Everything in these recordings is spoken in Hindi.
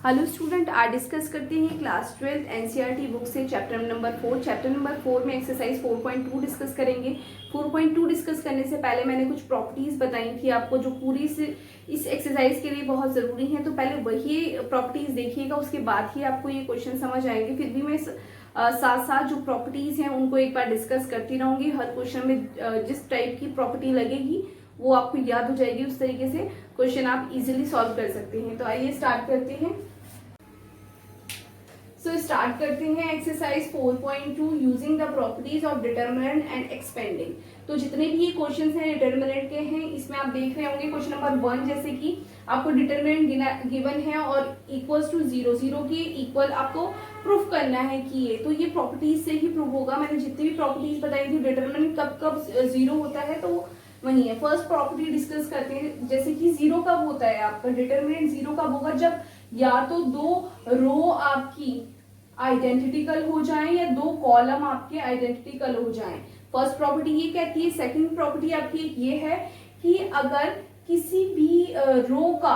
हेलो स्टूडेंट, आज डिस्कस करते हैं क्लास 12 एनसीईआरटी बुक से चैप्टर नंबर 4। चैप्टर नंबर 4 में एक्सरसाइज 4.2 डिस्कस करेंगे। 4.2 डिस्कस करने से पहले मैंने कुछ प्रॉपर्टीज बताई थी आपको, जो पूरी इस एक्सरसाइज के लिए बहुत ज़रूरी हैं। तो पहले वही प्रॉपर्टीज देखिएगा, उसके बाद ही आपको ये क्वेश्चन समझ आएंगे। फिर भी मैं साथ साथ जो प्रॉपर्टीज हैं उनको एक बार डिस्कस करती रहूंगी। हर क्वेश्चन में जिस टाइप की प्रॉपर्टी लगेगी वो आपको याद हो जाएगी, उस तरीके से क्वेश्चन आप इजीली सॉल्व कर सकते हैं। तो आइए स्टार्ट करते हैं। स्टार्ट करते हैं exercise 4.2 using the properties of determinant and expanding. तो जितने भी ये क्वेश्चंस हैं डिटर्मिनेंट के हैं, इसमें आप देख रहे होंगे क्वेश्चन नंबर 1 जैसे कि आपको डिटर्मिनेंट गिवन है और इक्वल्स टू 0 0 के इक्वल आपको प्रूफ करना है कि ये प्रॉपर्टीज से ही प्रूफ होगा। मैंने जितनी भी प्रॉपर्टीज बताई थी डिटर्मिनेंट कब कब 0 होता है, तो वही है। फर्स्ट प्रॉपर्टी डिस्कस करते हैं, जैसे कि 0 कब होता है आपका डिटर्मिनेंट 0 कब होगा, जब या तो दो रो आपकी आइडेंटिकल हो जाएं या दो कॉलम आपके आइडेंटिकल हो जाएं। फर्स्ट प्रॉपर्टी ये कहती है। सेकंड प्रॉपर्टी आपकी ये है कि अगर किसी भी रो का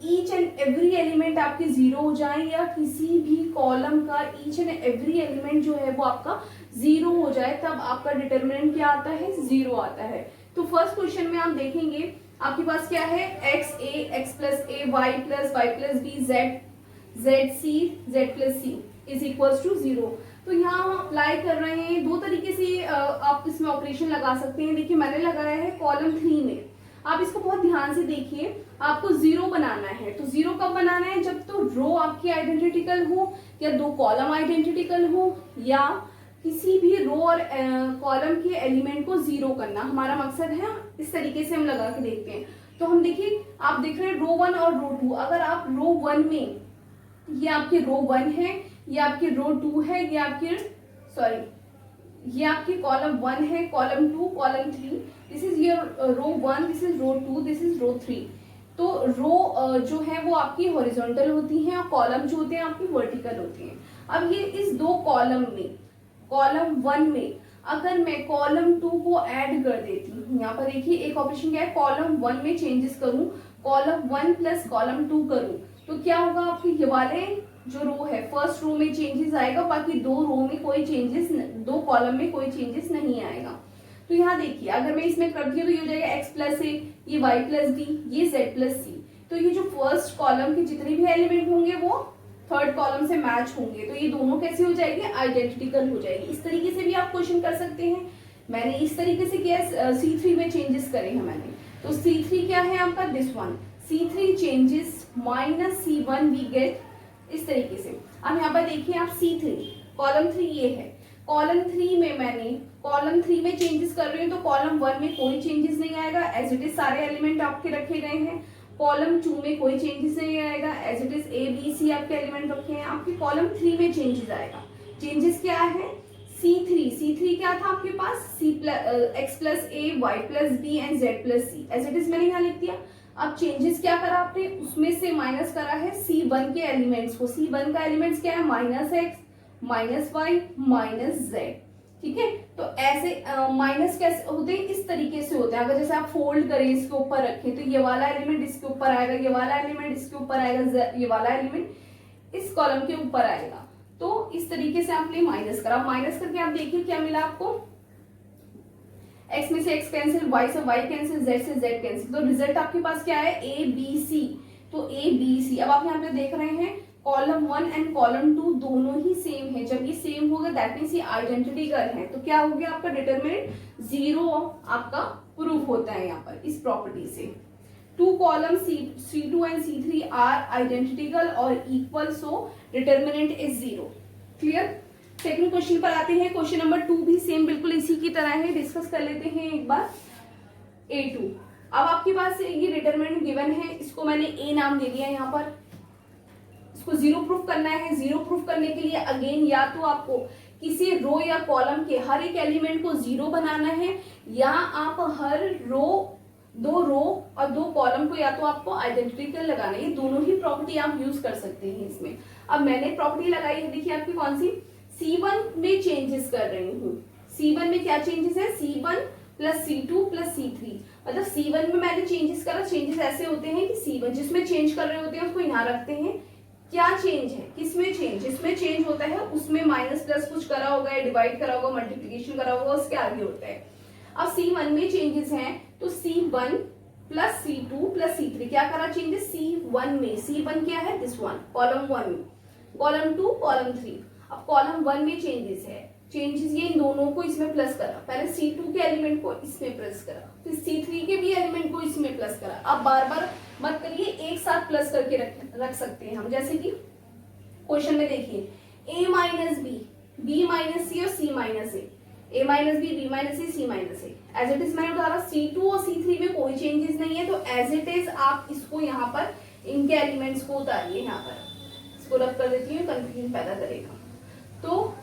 ईच एंड एवरी एलिमेंट आपके 0 हो जाए या किसी भी कॉलम का ईच एंड एवरी एलिमेंट जो है वो आपका 0 हो जाए, तब आपका डिटर्मिनेंट क्या आता है, 0 आता है। तो फर्स्ट क्वेश्चन में आप देखेंगे आपके पास क्या है, x A, x plus A, Y plus B, Z C is equals to 0। तो यहाँ हम अप्लाई कर रहे हैं दो तरीके से आप इसमें ऑपरेशन लगा सकते हैं। देखिए मैंने लगाया है कॉलम 3 में, आप इसको बहुत ध्यान से देखिए। आपको 0 बनाना है, तो 0 कब बनाना है, जब तो रो आपकी आइडेंटिकल हो या दो कॉलम आइडेंटिकल हो या किसी भी रो और कॉलम के एलिमेंट को 0 करना हमारा मकसद है। इस तरीके से हम लगा के देखते हैं। तो हम देखिए, आप देख रहे हैं रो 1 और रो 2। अगर आप रो 1 में, ये आपके रो 1 है, ये आपके रो 2 है, ये आपके कॉलम 1 है, column 2, column 3। This is your row 1, this is row 2, this is row 3। तो रो जो है वो आपकी हॉरिजॉन्टल होती हैं और कॉलम जो होते हैं आपकी वर्टिकल होती हैं। अब ये इस दो कॉलम में, कॉलम 1 में अगर मैं कॉलम 2 को ऐड कर देती हूँ, यहाँ पर देखिए एक ऑपरेशन क्या है, कॉलम 1 में चेंजेस करूं, कॉलम 1 प्लस कॉलम 2 करूं, तो क्या होगा, आपके ये वाले जो रो है फर्स्ट रो में चेंजेस आएगा, बाकी दो रो में कोई चेंजेस, दो कॉलम में कोई चेंजेस नहीं आएगा। तो यहाँ देखिए अगर मैं इसमें करती हूँ तो ये हो जाएगा एक्स प्लस ए, ये वाई प्लस डी, ये जेड प्लस सी। तो ये जो फर्स्ट कॉलम के जितने भी एलिमेंट होंगे वो थर्ड कॉलम से मैच होंगे, तो ये दोनों कैसे हो जाएंगे, आइडेंटिकल हो जाएगी। इस तरीके से भी आप क्वेश्चन कर सकते हैं। मैंने इस तरीके से किया, C3 में चेंजेस करे हैं मैंने। तो C3 क्या है आपका, this one, C3 changes minus C1 we get, इस तरीके से। अब यहाँ पर देखिए आप C3, कॉलम 3 ये है, कॉलम 3 में मैंने कॉलम 3 में चेंजेस कर रही हूँ, तो कॉलम 1 में कोई चेंजेस नहीं आएगा, एज इट इज सारे एलिमेंट आपके रखे गए हैं। कॉलम 2 में कोई चेंजेस नहीं आएगा, as it is A B C आपके एलिमेंट रखे हैं। आपके कॉलम 3 में चेंजेस आएगा। चेंजेस क्या है, C3 क्या था आपके पास, x plus A, Y plus b and z plus c, as it is मैंने यहाँ लिख दिया। अब चेंजेस क्या करा आपने, उसमें से माइनस करा है C1 के एलिमेंट्स को। C1 का एलिमेंट्स क्या है, minus x, minus y, minus z. ठीक है, तो ऐसे माइनस कैसे होते हैं, इस तरीके से होते हैं। अगर जैसे आप फोल्ड करें, इसके ऊपर रखें, तो ये वाला एलिमेंट इसके ऊपर आएगा, ये वाला एलिमेंट इसके ऊपर आएगा, ये वाला एलिमेंट इस कॉलम के ऊपर आएगा। तो इस तरीके से आपने माइनस करा। माइनस करके आप देखिए क्या मिला आपको, एक्स में से एक्स कैंसिल, वाई से वाई कैंसिल, जेड से जेड कैंसिल। तो रिजल्ट आपके पास क्या है, ए बी सी। तो ए बी सी, अब आप यहाँ पे देख रहे हैं कॉलम 1 एंड कॉलम 2 दोनों ही सेम है। जब ये सेम होगा दैट मीन्स ये आइडेंटिकल है, तो क्या हो गया आपका डिटरमिनेंट 0 आपका प्रूफ होता है यहाँ पर इस प्रॉपर्टी से। Two column C2 and C3 are identical और इक्वल, so determinant is 0। Clear. Second question पर आते हैं। क्वेश्चन नंबर 2 भी सेम बिल्कुल इसी की तरह है, डिस्कस कर लेते हैं एक बार। A2, अब आपके पास ये डिटरमिनेंट गिवन है, इसको मैंने A नाम दे दिया। यहाँ पर इसको 0 प्रूफ करना है। 0 प्रूफ करने के लिए अगेन या तो आपको किसी रो या कॉलम के हर एक एलिमेंट को 0 बनाना है, या आप हर रो, दो रो और दो कॉलम को या तो आपको आइडेंटिकल लगाना है। ये दोनों ही प्रॉपर्टी आप यूज कर सकते हैं इसमें। अब मैंने प्रॉपर्टी लगाई है, देखिए आपकी कौन सी, C1 में चेंजेस कर रही हूँ। C1 में क्या चेंजेस है, C1 plus C2 plus C3। मतलब C1 में मैंने चेंजेस करा। चेंजेस ऐसे होते हैं कि C1 जिसमें चेंज कर रहे होते हैं उसको यहाँ रखते हैं, क्या चेंज है, किसमें चेंज, जिसमें चेंज होता है उसमें माइनस प्लस कुछ करा होगा या डिवाइड करा होगा, मल्टीप्लीकेशन करा होगा, उसके आगे होता है। अब C1 में चेंजेस हैं तो C1 plus C2 plus C3 क्या करा चेंजेस C1 में, C1 क्या है this one column 1, column 2, column 3। अब कॉलम 1 में चेंजेस है, चेंजेस ये इन दोनों को इसमें प्लस करा, पहले C2 के एलिमेंट को इसमें प्लस करा, फिर C3 के भी एलिमेंट को इसमें प्लस करा। अब बार बार मत करिए, एक साथ प्लस करके रख सकते हैं हम, जैसे कि क्वेश्चन में देखिए A minus b, B minus c और C minus a, A minus b, B minus c, C minus a. As it is मैंने बताया C2 और C3 में कोई चेंजेस नहीं है, तो एज इट इज आप इसको यहाँ पर इनके एलिमेंट्स को उतारिए, यहाँ पर इसको रब कर देती हूँ, कंफ्यूजन पैदा करेगा। तो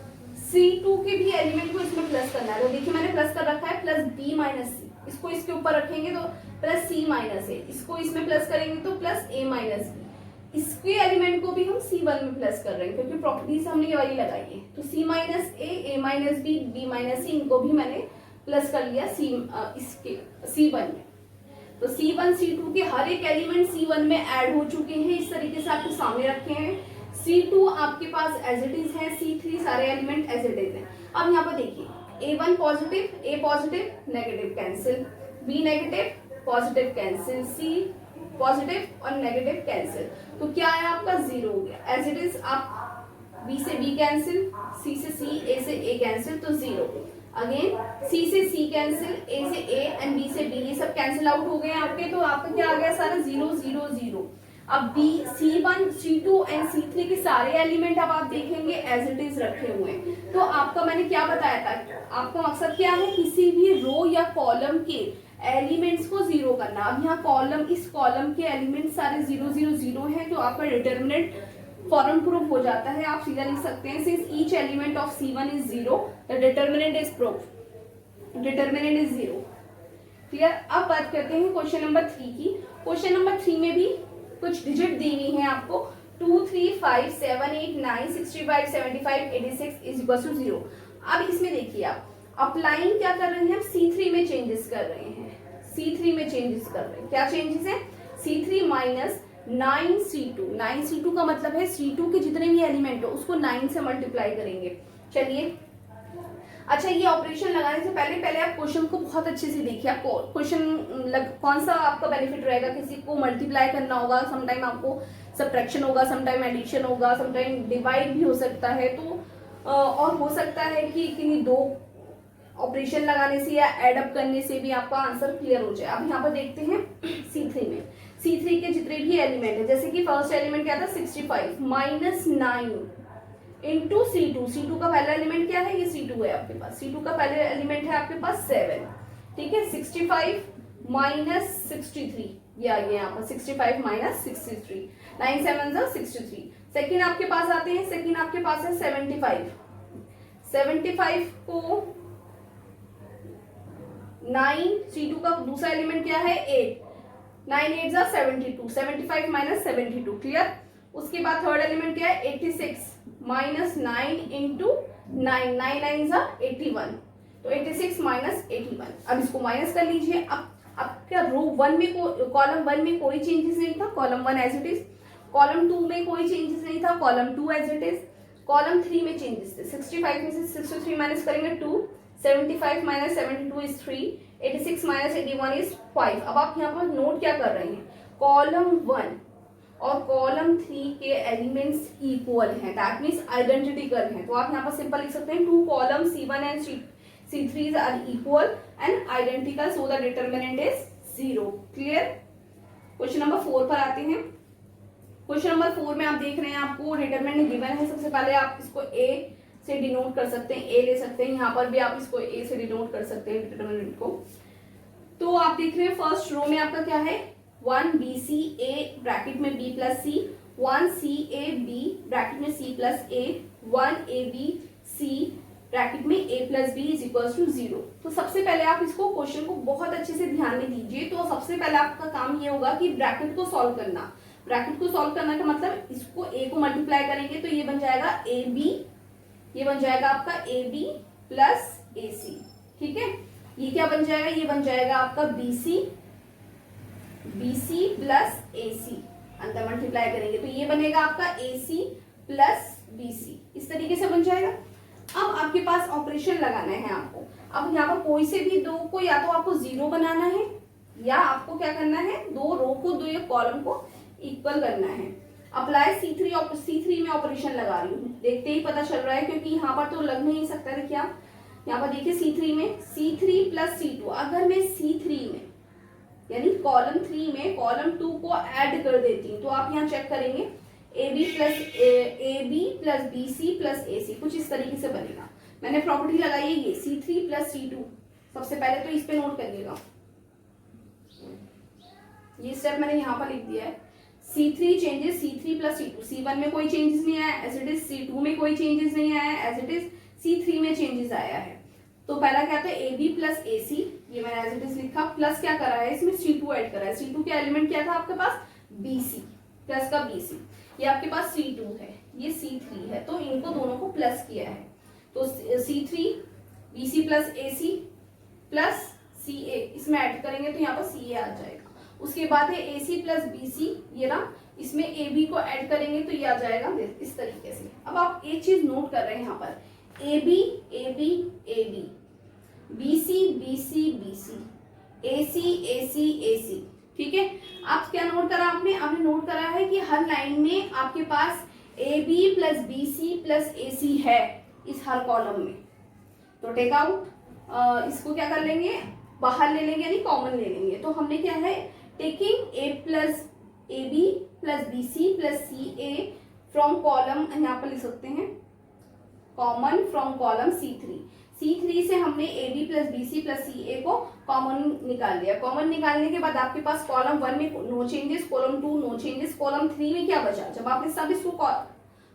C2 के भी एलिमेंट को इसमें प्लस करना है, तो देखिए मैंने प्लस कर रखा है प्लस B माइनस सी, इसको इसके ऊपर रखेंगे तो प्लस C माइनस ए, इसको इसमें प्लस करेंगे तो प्लस A माइनस बी, इसके एलिमेंट को भी हम C1 में प्लस कर रहे हैं क्योंकि प्रॉपर्टीज हमने ये वाली लगाई है। तो C minus a, A minus b, B minus c, इनको भी मैंने प्लस कर लिया इसके C1 में। तो C1 C2 के हर एक एलिमेंट C1 में ऐड हो चुके हैं, इस तरीके से आपके सामने रखे हैं। C2 आपके पास एज इट इज है, C3 सारे एलिमेंट एज इट इज है। अब यहाँ पर देखिए A1 positive, A positive, negative cancel, B negative, positive cancel, C positive और नेगेटिव कैंसिल, तो क्या है आपका 0 हो गया। एज इट इज आप B से B कैंसिल, C से C, A से A कैंसिल, तो 0। अगेन C से C कैंसिल, A से A एंड B से B, ये सब कैंसिल आउट हो गए आपके, तो आपका क्या आ गया सारा 0 0 0। अब B, C1, C2 and C3 के सारे एलिमेंट अब आप देखेंगे एज इट इज रखे हुए हैं। तो आपका मैंने क्या बताया था, आपका मकसद क्या है, किसी भी रो या कॉलम के एलिमेंट्स को 0 करना। अब यहाँ कॉलम, इस कॉलम के एलिमेंट सारे 0 0 0 हैं, तो आपका डिटर्मिनेंट फॉर्म प्रूफ हो जाता है। आप सीधा लिख सकते हैं since each element of C1 is 0 the determinant is proof, determinant is 0। Clear. अब बात करते हैं क्वेश्चन नंबर 3 की। क्वेश्चन नंबर 3 में भी कुछ डिजिट दी हुई है आपको 2 3 5 7 8 9 65 75 86 इज इक्वल टू 0। अब इसमें देखिए आप अप्लाइंग क्या कर रहे हैं, हम C3 में चेंजेस कर रहे हैं, C3 में चेंजेस कर रहे हैं। क्या चेंजेस है, C3 माइनस 9C2, 9C2 का मतलब है C2 के जितने भी एलिमेंट हो उसको 9 से मल्टीप्लाई करेंगे। चलिए, अच्छा ये ऑपरेशन लगाने से पहले आप क्वेश्चन को बहुत अच्छे से देखिए। आपको क्वेश्चन कौन सा आपका बेनिफिट रहेगा, किसी को मल्टीप्लाई करना होगा, समटाइम आपको सब्ट्रैक्शन होगा, समटाइम एडिशन होगा, समटाइम डिवाइड भी हो सकता है, तो और हो सकता है कि किन्हीं दो ऑपरेशन लगाने से या एडअप करने से भी आपका आंसर क्लियर हो जाए। अब यहाँ पर देखते हैं C3 में, C3 के जितने भी एलिमेंट है, जैसे कि फर्स्ट एलिमेंट क्या था 65 माइनस 9 इंटू C2, C2 का पहला एलिमेंट क्या है, ये C2 है आपके पास, C2 का पहले एलिमेंट है आपके पास 7, ठीक है। 65 माइनस 63, ये आ गया यहाँ पर 65 माइनस 63, 9 7 63। सेकेंड आपके पास आते हैं, सेकेंड आपके पास है 75, 75 को 9, C2 का दूसरा एलिमेंट क्या है 8, 9 8 72, 75 माइनस 72, क्लियर। उसके बाद थर्ड एलिमेंट क्या है 86 माइनस 9 इंटू 9, 9 9 81, तो 86 माइनस 81। अब इसको माइनस कर लीजिए। अब क्या रो 1 में कॉलम 1 में कोई चेंजेस नहीं था, column 1 as it is, column 2 में कोई चेंजेस नहीं था, column 2 as it is, column 3 में चेंजेस थे। 65 में से 63 माइनस करेंगे 2, 75 माइनस 72 इज 3, 86 माइनस 81 इज 5। अब आप यहाँ पर नोट क्या कर रहे हैं, कॉलम 1 और कॉलम 3 के एलिमेंट्स इक्वल हैं, दैट मीन्स आइडेंटिकल हैं। तो आप यहाँ पर सिंपल लिख सकते हैं 2 column C1 and C3 are equal and identical, so the determinant is 0। Clear. Question number 4 पर आते हैं। क्वेश्चन नंबर 4 में आप देख रहे हैं आपको डिटर्मिनेंट गिवन है। सबसे पहले आप इसको A से डिनोट कर सकते हैं, A ले सकते हैं, यहाँ पर भी आप इसको A से डिनोट कर सकते हैं डिटर्मिनेंट को। तो आप देख रहे हैं फर्स्ट रो में आपका क्या है 1BCA ब्रैकेट में B plus C, 1CAB bracket में C plus A, 1ABC bracket में A plus B is equal to 0। तो सबसे पहले आप इसको क्वेश्चन को बहुत अच्छे से ध्यान में दीजिए। तो सबसे पहले आपका काम ये होगा कि ब्रैकेट को सॉल्व करना। ब्रैकेट को सॉल्व करने का मतलब इसको A को मल्टीप्लाई करेंगे तो ये बन जाएगा AB, ये बन जाएगा आपका AB प्लस AC, ठीक है। ये क्या बन जाएगा, ये बन जाएगा आपका BC प्लस AC, अंदर मल्टीप्लाई करेंगे तो ये बनेगा आपका AC प्लस BC, इस तरीके से बन जाएगा। अब आपके पास ऑपरेशन लगाना है आपको। अब यहाँ पर कोई से भी दो को या तो आपको 0 बनाना है या आपको क्या करना है, दो रो को दो ये कॉलम को इक्वल करना है। अप्लाई C3 में ऑपरेशन लगा रही हूँ, देखते ही पता चल रहा है क्योंकि यहाँ पर तो लग नहीं सकता है। क्या यहाँ पर देखिए C3 में C3 प्लस C2, अगर मैं C3 में यानी कॉलम 3 में कॉलम 2 को ऐड कर देती हूँ तो आप यहाँ चेक करेंगे AB plus BC plus AC, कुछ इस तरीके से बनेगा। मैंने प्रॉपर्टी लगाई है ये C3 प्लस C2। सबसे पहले तो इस पे नोट करिएगा, ये स्टेप मैंने यहाँ पर लिख दिया है। C3 changes C3 plus C2, C1 में कोई चेंजेस नहीं आया एज इट इज, C2 में कोई चेंजेस नहीं आया एज इट इज, C3 में चेंजेस आया है। तो पहला क्या था, AB प्लस AC, ये मैंने एज इट इज लिखा, प्लस क्या करा है इसमें C2 ऐड करा है। C2 का एलिमेंट क्या था आपके पास, BC, प्लस का BC, ये आपके पास C2 है, ये C3 है, तो इनको दोनों को प्लस किया है। तो C3 BC plus AC plus CA, इसमें ऐड करेंगे तो यहाँ पर CA आ जाएगा। उसके बाद है AC प्लस BC, ये ना, इसमें AB को ऐड करेंगे तो ये आ जाएगा इस तरीके से। अब आप एक चीज नोट कर रहे हैं यहाँ पर, AB AB AB, BC BC BC, AC AC AC, ठीक है। आप क्या नोट करा आपने नोट करा है कि हर लाइन में आपके पास AB plus BC plus AC है इस हर कॉलम में। तो टेक आउट, इसको क्या कर लेंगे, बाहर ले लेंगे यानी कॉमन ले लेंगे। तो हमने क्या है, taking A plus AB plus BC plus CA from column, यहाँ पर लिख सकते हैं कॉमन फ्रॉम कॉलम C3 से हमने AB plus BC plus CA को कॉमन निकाल लिया। कॉमन निकालने के बाद आपके पास कॉलम 1 में no changes, column 2 no changes, column 3 में क्या बचा, जब आपने सब इसको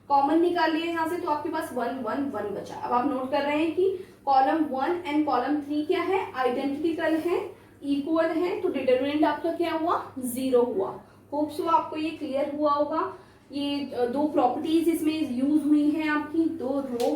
कॉमन निकाल लिए यहाँ से तो आपके पास 1 1 1 बचा। अब आप नोट कर रहे हैं कि कॉलम 1 एंड कॉलम 3 क्या है, आइडेंटिकल है, इक्वल है, तो डिटरमिनेंट आपका क्या हुआ, 0 हुआ। होप सो आपको ये क्लियर हुआ होगा। ये दो प्रॉपर्टीज इसमें यूज हुई हैं आपकी, दो रो